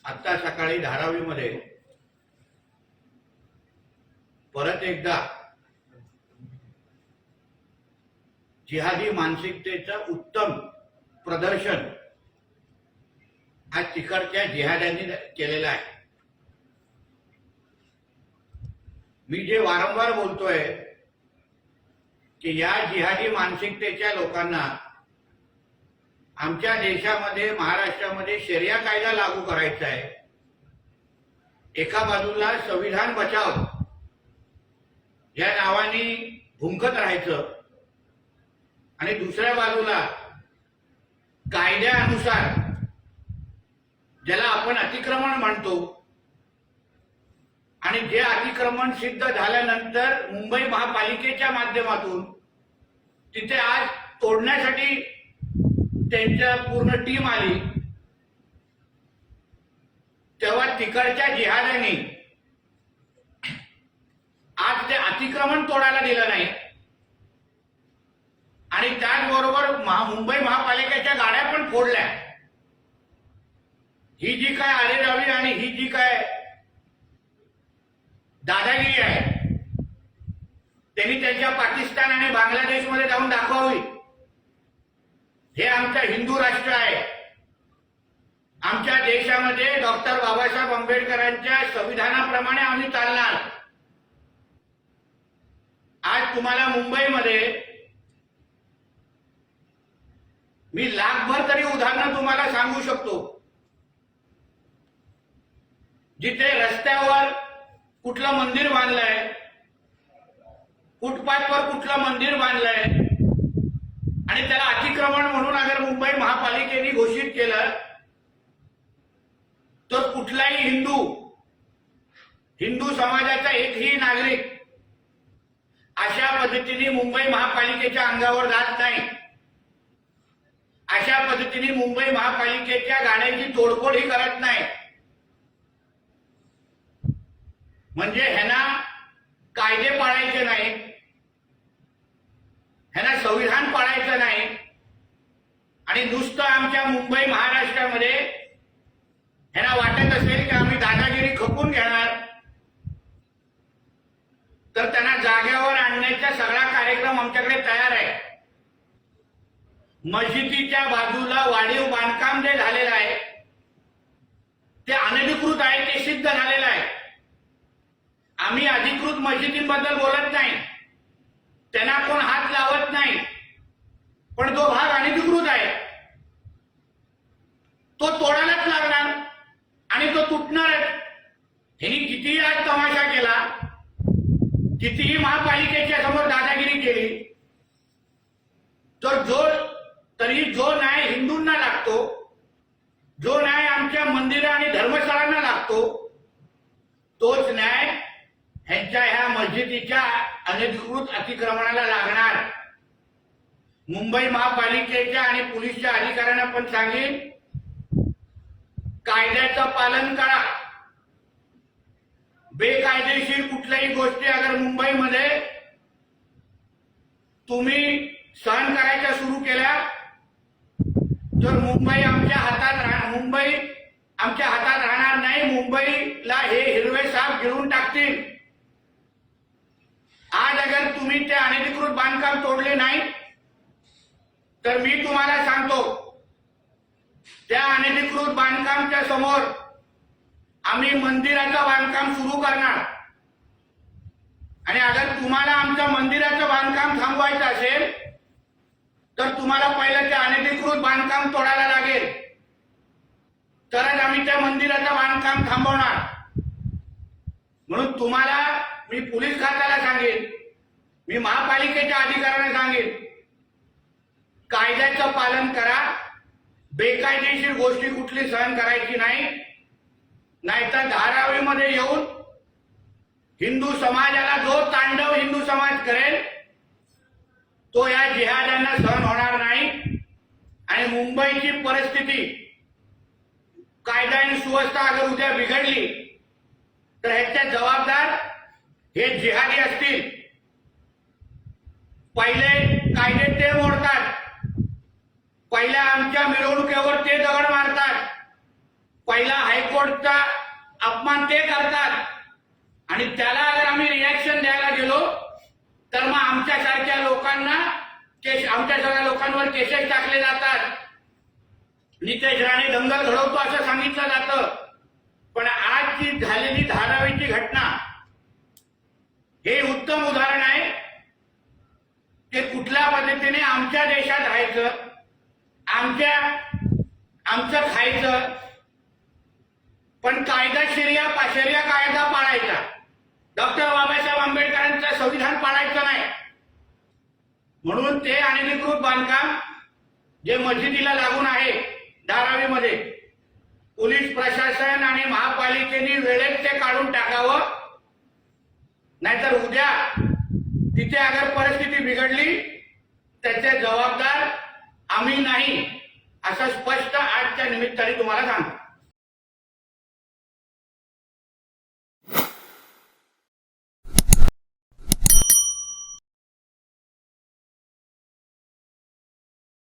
आता सकाळी धारावीमध्ये परत एकदा जिहादी मानसिकतेचं उत्तम प्रदर्शन आज तिकडच्या जिहाद्यांनी केलेलं आहे। मी जे वारंवार बोलतोय की या जिहादी मानसिकतेच्या लोकांना आमच्या देशामध्ये महाराष्ट्रामध्ये शरिया कायदा लागू करायचा आहे। एका बाजूला संविधान बचाव या नावाने भुंकत राहायचं आणि दुसऱ्या बाजूला कायद्यानुसार ज्याला आपण अतिक्रमण म्हणतो आणि जे अतिक्रमण सिद्ध झाल्यानंतर मुंबई महापालिकेच्या माध्यमातून तिथे आज तोडण्यासाठी त्यांच्या पूर्ण टीम आली, तेव्हा तिकडच्या जिहाद्यांनी आज ते अतिक्रमण तोडायला दिलं नाही आणि त्याचबरोबर मुंबई महापालिकेच्या गाड्या पण फोडल्या। ही जी काय आरेरावी आणि ही जी काय दादागिरी आहे त्यांनी त्यांच्या पाकिस्तान आणि बांगलादेशमध्ये जाऊन दाखवावी। हे आमचं हिंदू राष्ट्र आहे। आमच्या देशामध्ये डॉक्टर बाबासाहेब आंबेडकरांच्या संविधानाप्रमाणे आम्ही चालणार। आज तुम्हाला मुंबईमध्ये मी लाखभर तरी उदाहरणं तुम्हाला सांगू शकतो, जिथे रस्त्यावर कुठलं मंदिर बांधलंय, फुटपाथवर कुठलं मंदिर बांधलंय आणि त्याला अतिक्रमण म्हणून अगर मुंबई महापालिकेने घोषित केलं तर कुठलाही हिंदू समाजाचा एकही नागरिक अशा पद्धतीने मुंबई महापालिकेच्या अंगावर जात नाही। अशा पद्धतीने मुंबई महापालिकेच्या गाड्यांची तोडफोडही करत नाही। म्हणजे ह्यांना कायदे पाळायचे नाही, ह्यांना संविधान पाळायचं नाही आणि नुसतं आमच्या मुंबई महाराष्ट्रामध्ये ह्यांना वाटत असेल की आम्ही दादागिरी खपून घेणार तर त्यांना जाग्यावर आणण्याचा सगळा कार्यक्रम आमच्याकडे तयार आहे। मस्जिदीच्या बाजूला वाढीव बांधकाम जे झालेलं आहे ते अनधिकृत आहे, ते सिद्ध झालेलं आहे। आम्ही अधिकृत मस्जिदींबद्दल बोलत नाही, त्यांना कोण हात लावत नाही, पण जो भाग अनधिकृत आहे तो तोडायलाच लागणार आणि तो तुटणारच। ह्यांनी कितीही आज तमाशा केला, कितीही महापालिकेच्या समोर दादागिरी केली, तर जो न्याय हिंदूंना लागतो, जो न्याय आमच्या मंदिरं आणि धर्मशाळांना लागतो, तोच न्याय ह्यांच्या ह्या मस्जिदीच्या अनधिकृत अतिक्रमणाला लागणार। मुंबई महापालिकेच्या आणि पोलीसच्या अधिकाऱ्यांना पण सांगेन, कायद्याचं पालन करा। बेकायदेशीर कुठल्याही गोष्टी अगर मुंबईमध्ये तुम्ही सहन करायच्या सुरू केल्या तर मुंबई आमच्या हातात राहणार नाही। मुंबईला हे हिरवे साप गिळून टाकतील। आज अगर तुम्ही ते अनधिकृत बांधकाम तोडले नाही तर मी तुम्हाला सांगतो त्या अनधिकृत बांधकामच्या समोर आम्ही मंदिराचं बांधकाम सुरू करणार आणि अगर तुम्हाला आमचं मंदिराचं बांधकाम थांबवायचं असेल तर तुम्हाला पहिलं ते अनधिकृत बांधकाम तोडायला लागेल, तरच आम्ही त्या मंदिराचं बांधकाम थांबवणार। म्हणून तुम्हाला मी पोलीस खात्याला सांगेन, मी महापालिकेच्या अधिकाऱ्यांना सांगेन, कायद्याचं पालन करा। बेकायदेशीर गोष्टी कुठली सहन करायची नाही, नाहीतर धारावीमध्ये येऊन हिंदू समाजाला जो तांडव हिंदू समाज करेल तो या जिहाद्यांना सहन होणार नाही आणि मुंबईची परिस्थिती कायदा आणि सुव्यवस्था अगर उद्या बिघडली तर ह्याच्या जबाबदार हे जिहादी असतील। पहिले कायदे ते मोडतात, पहिल्या आमच्या मिरवणुकीवर ते दगड मारतात, पहिला हायकोर्टचा अपमान ते करतात आणि त्याला अगर आम्ही रिॲक्शन द्यायला गेलो तर मग आमच्यासारख्या लोकांना आमच्यासारख्या लोकांवर केसेस टाकले जातात. नितेश राणे दंगल घडवतो असं सांगितलं जातं. पण आज जी झालेली धारावीची घटना हे उत्तम उदाहरण आहे की कुठल्या पद्धतीने आमच्या देशात राहायचं, आमचं खायचं, पण कायदा शरिया कायदा पाळायचा. डॉक्टर बाबासाहेब आंबेडकरांचं संविधान पाळायचं नाही. म्हणून ते अनधिकृत बांधकाम जे मस्जिदीला लागून आहे धारावीमध्ये, पोलीस प्रशासन आणि महापालिकेने वेळेत ते काढून टाकावं. नाहीतर उद्या तिथे अगर परिस्थिती बिघडली त्याचे जबाबदार आम्ही नाही, असं स्पष्ट आजच्या निमित्ताने तुम्हाला सांगतो.